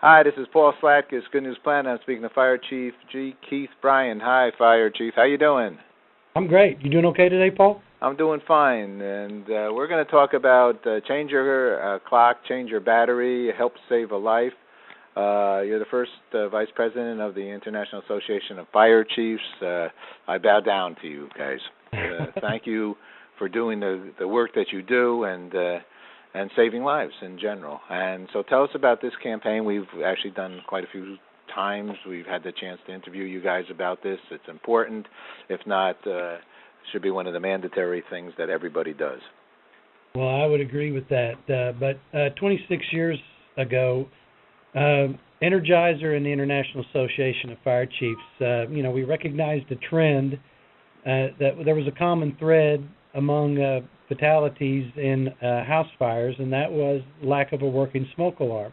Hi, this is Paul Slatkus, Good News Planet. I'm speaking to Fire Chief G. Keith Bryan. Hi, Fire Chief. How you doing? I'm great. You doing okay today, Paul? I'm doing fine, and we're going to talk about change your clock, change your battery, help save a life. You're the first Vice President of the International Association of Fire Chiefs. I bow down to you guys. Thank you for doing the work that you do and saving lives in general. And so tell us about this campaign. We've actually done quite a few times. We've had the chance to interview you guys about this. It's important. If not, it should be one of the mandatory things that everybody does. Well, I would agree with that. But 26 years ago, Energizer and the International Association of Fire Chiefs, we recognized a trend that there was a common thread among fatalities in house fires, and that was lack of a working smoke alarm.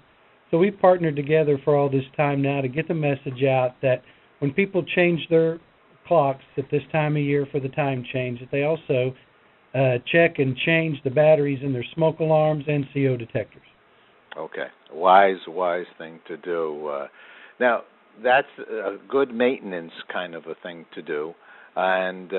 So we've partnered together for all this time now to get the message out that when people change their clocks at this time of year for the time change, that they also check and change the batteries in their smoke alarms and CO detectors. Okay, wise thing to do. Now, that's a good maintenance kind of a thing to do, and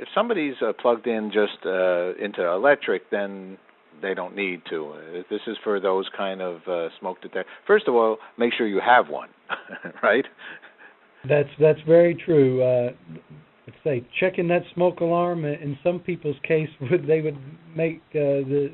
if somebody's plugged in just into electric, then they don't need to. This is for those kind of smoke detectors. First of all, make sure you have one, right? That's very true. Let's say checking that smoke alarm. In some people's case, they would make the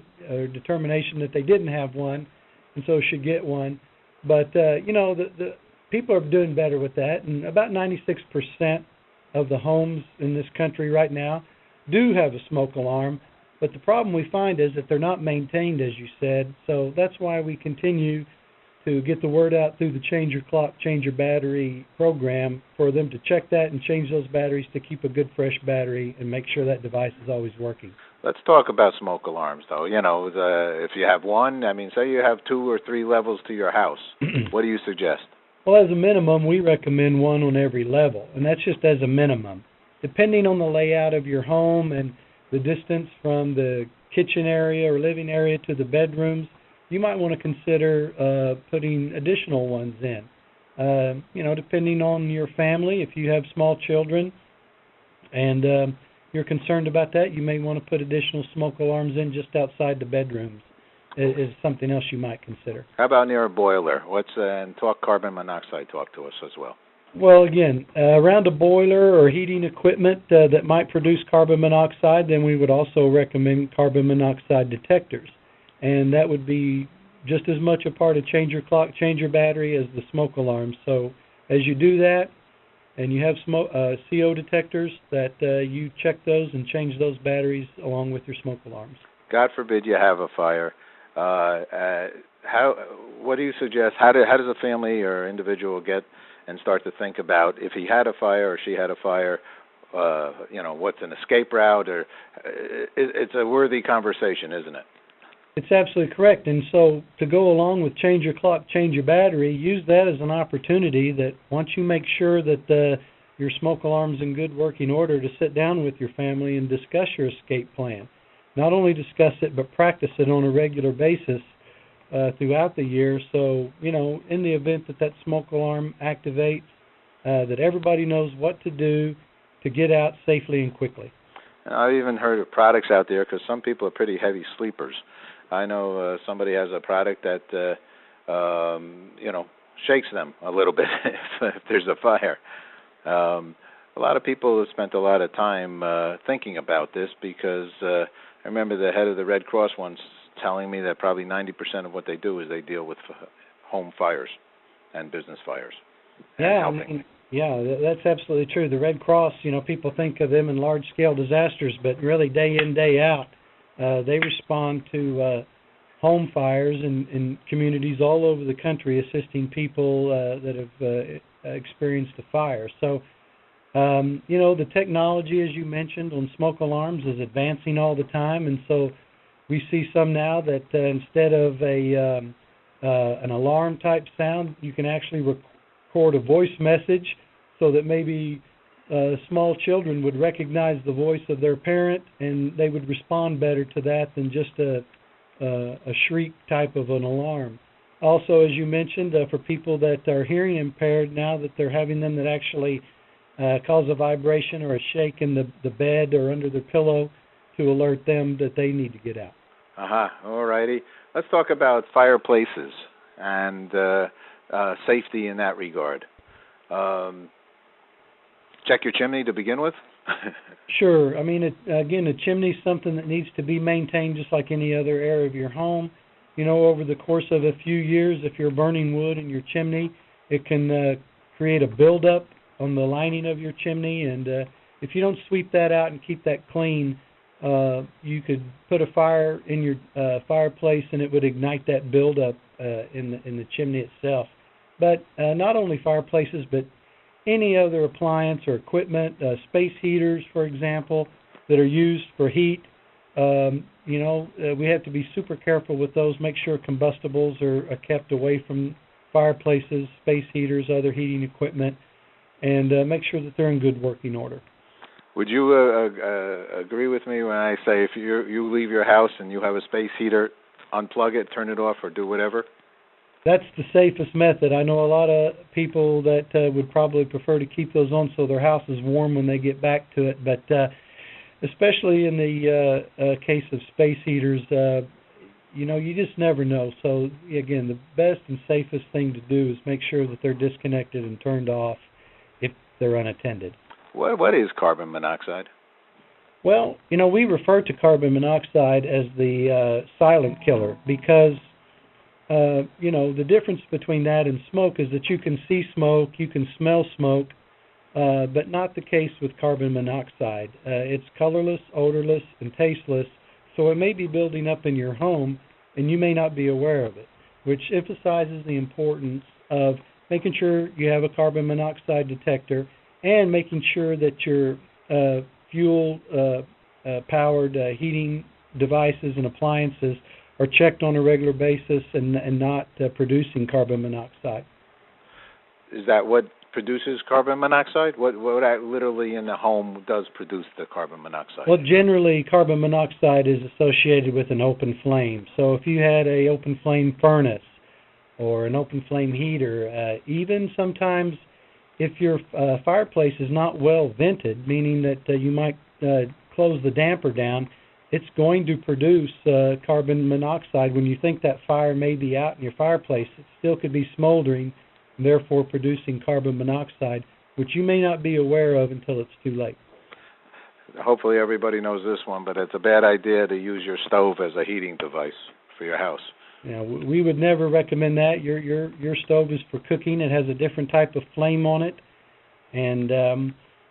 determination that they didn't have one, and so should get one. But the people are doing better with that, and about 96% of the homes in this country right now do have a smoke alarm. But the problem we find is that they're not maintained, as you said. So that's why we continue to get the word out through the Change Your Clock, Change Your Battery program for them to check that and change those batteries to keep a good, fresh battery and make sure that device is always working. Let's talk about smoke alarms, though. If you have one, say you have 2 or 3 levels to your house, what do you suggest? Well, as a minimum, we recommend one on every level, and that's just as a minimum. Depending on the layout of your home and the distance from the kitchen area or living area to the bedrooms, you might want to consider putting additional ones in. Depending on your family, if you have small children and you're concerned about that, you may want to put additional smoke alarms in just outside the bedrooms. Is something else you might consider. How about near a boiler? And talk carbon monoxide talk to us as well. Well, again, around a boiler or heating equipment that might produce carbon monoxide, then we would also recommend carbon monoxide detectors. And that would be just as much a part of change your clock, change your battery as the smoke alarm. So as you do that and you have CO detectors, that you check those and change those batteries along with your smoke alarms. God forbid you have a fire. What do you suggest? How does a family or individual get and start to think about if he had a fire or she had a fire? What's an escape route? Or it's a worthy conversation, isn't it? It's absolutely correct. And so to go along with change your clock, change your battery, use that as an opportunity that once you make sure that your smoke alarm's in good working order, to sit down with your family and discuss your escape plan. Not only discuss it, but practice it on a regular basis throughout the year. So, in the event that smoke alarm activates, that everybody knows what to do to get out safely and quickly. I've even heard of products out there because some people are pretty heavy sleepers. I know somebody has a product that, shakes them a little bit if there's a fire. A lot of people have spent a lot of time thinking about this because I remember the head of the Red Cross once telling me that probably 90% of what they do is they deal with home fires and business fires. That's absolutely true. The Red Cross, people think of them in large-scale disasters, but really day in, day out, they respond to home fires in communities all over the country, assisting people that have experienced a fire. So, the technology, as you mentioned, on smoke alarms is advancing all the time, and so we see some now that instead of an alarm type sound, you can actually record a voice message so that maybe small children would recognize the voice of their parent and they would respond better to that than just a shriek type of an alarm. Also, as you mentioned, for people that are hearing impaired, now that they're having them that actually cause a vibration or a shake in the bed or under their pillow to alert them that they need to get out. All righty. Let's talk about fireplaces and safety in that regard. Check your chimney to begin with. Sure. I mean, again, a chimney is something that needs to be maintained just like any other area of your home. You know, over the course of a few years, if you're burning wood in your chimney, it can create a buildup on the lining of your chimney, and if you don't sweep that out and keep that clean, you could put a fire in your fireplace, and it would ignite that buildup in the chimney itself. But not only fireplaces, but any other appliance or equipment, space heaters, for example, that are used for heat. We have to be super careful with those. Make sure combustibles are kept away from fireplaces, space heaters, other heating equipment, and make sure that they're in good working order. Would you agree with me when I say if you leave your house and you have a space heater, unplug it, turn it off, or do whatever? That's the safest method. I know a lot of people that would probably prefer to keep those on so their house is warm when they get back to it, but especially in the case of space heaters, you just never know. So, again, the best and safest thing to do is make sure that they're disconnected and turned off if they're unattended. What is carbon monoxide? Well, we refer to carbon monoxide as the silent killer because the difference between that and smoke is that you can see smoke, you can smell smoke, but not the case with carbon monoxide. It's colorless, odorless, and tasteless, so it may be building up in your home, and you may not be aware of it, which emphasizes the importance of making sure you have a carbon monoxide detector and making sure that your fuel-powered heating devices and appliances are checked on a regular basis and not producing carbon monoxide. Is that what produces carbon monoxide? What literally in the home does produce the carbon monoxide? Well, generally, carbon monoxide is associated with an open flame. So if you had an open flame furnace or an open flame heater, even sometimes if your fireplace is not well vented, meaning that you might close the damper down, it's going to produce carbon monoxide. When you think that fire may be out in your fireplace, it still could be smoldering, and therefore producing carbon monoxide, which you may not be aware of until it's too late. Hopefully everybody knows this one, but it's a bad idea to use your stove as a heating device for your house. Yeah, we would never recommend that. Your stove is for cooking. It has a different type of flame on it, and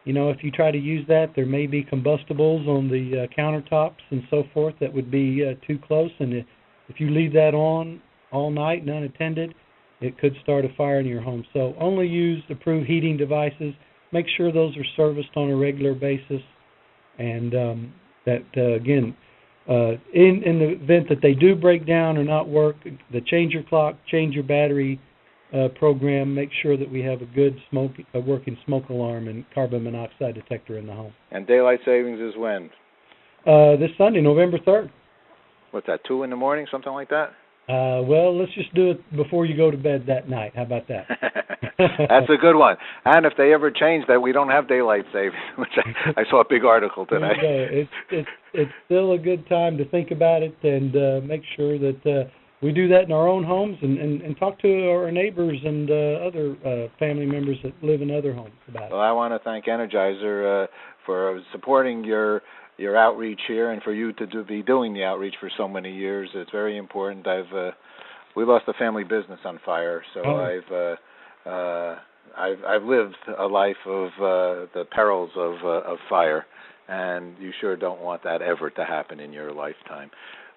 if you try to use that, there may be combustibles on the countertops and so forth that would be too close. And if you leave that on all night and unattended, it could start a fire in your home. So only use approved heating devices. Make sure those are serviced on a regular basis. And in the event that they do break down or not work, the change your clock, change your battery program, make sure that we have a good working smoke alarm and carbon monoxide detector in the home. And daylight savings is when? This Sunday, November 3rd. What's that, 2 in the morning, something like that? Well, let's just do it before you go to bed that night. How about that? That's a good one. And if they ever change that, we don't have daylight savings, which I saw a big article today. It's still a good time to think about it and make sure that we do that in our own homes and talk to our neighbors and other family members that live in other homes about it. Well, I want to thank Energizer for supporting your outreach here and for you to be doing the outreach for so many years. It's very important. We lost a family business on fire, so I've lived a life of the perils of fire, and you sure don't want that ever to happen in your lifetime.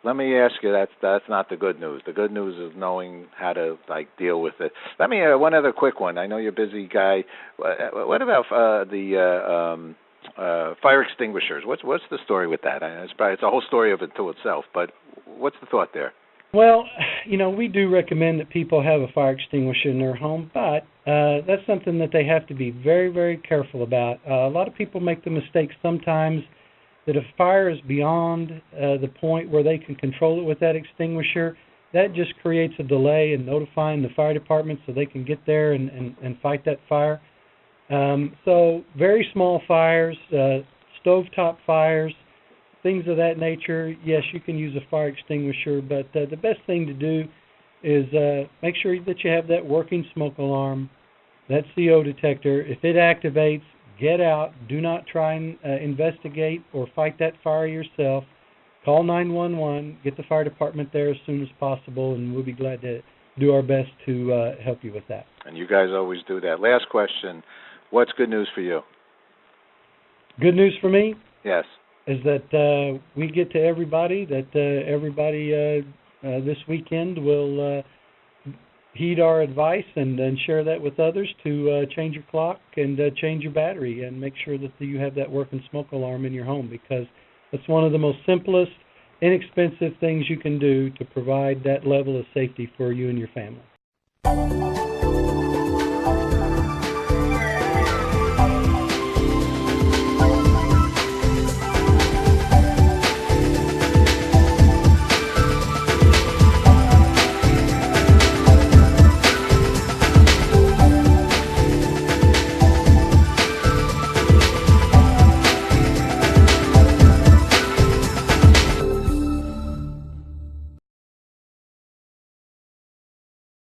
Let me ask you, that's not the good news. The good news is knowing how to deal with it. Let me one other quick one. I know you're a busy guy. What about the fire extinguishers? What's the story with that? It's a whole story of it to itself. But what's the thought there? Well, we do recommend that people have a fire extinguisher in their home, but that's something that they have to be very, very careful about. A lot of people make the mistake sometimes that if fire is beyond the point where they can control it with that extinguisher, that just creates a delay in notifying the fire department so they can get there and fight that fire. So very small fires, stovetop fires, things of that nature, yes, you can use a fire extinguisher, but the best thing to do is make sure that you have that working smoke alarm, that CO detector. If it activates, get out. Do not try and investigate or fight that fire yourself. Call 911, get the fire department there as soon as possible, and we'll be glad to do our best to help you with that. And you guys always do that. Last question, what's good news for you? Good news for me? Yes. Is that we get to everybody, that everybody this weekend will heed our advice and share that with others to change your clock and change your battery and make sure that you have that working smoke alarm in your home, because it's one of the most simplest, inexpensive things you can do to provide that level of safety for you and your family.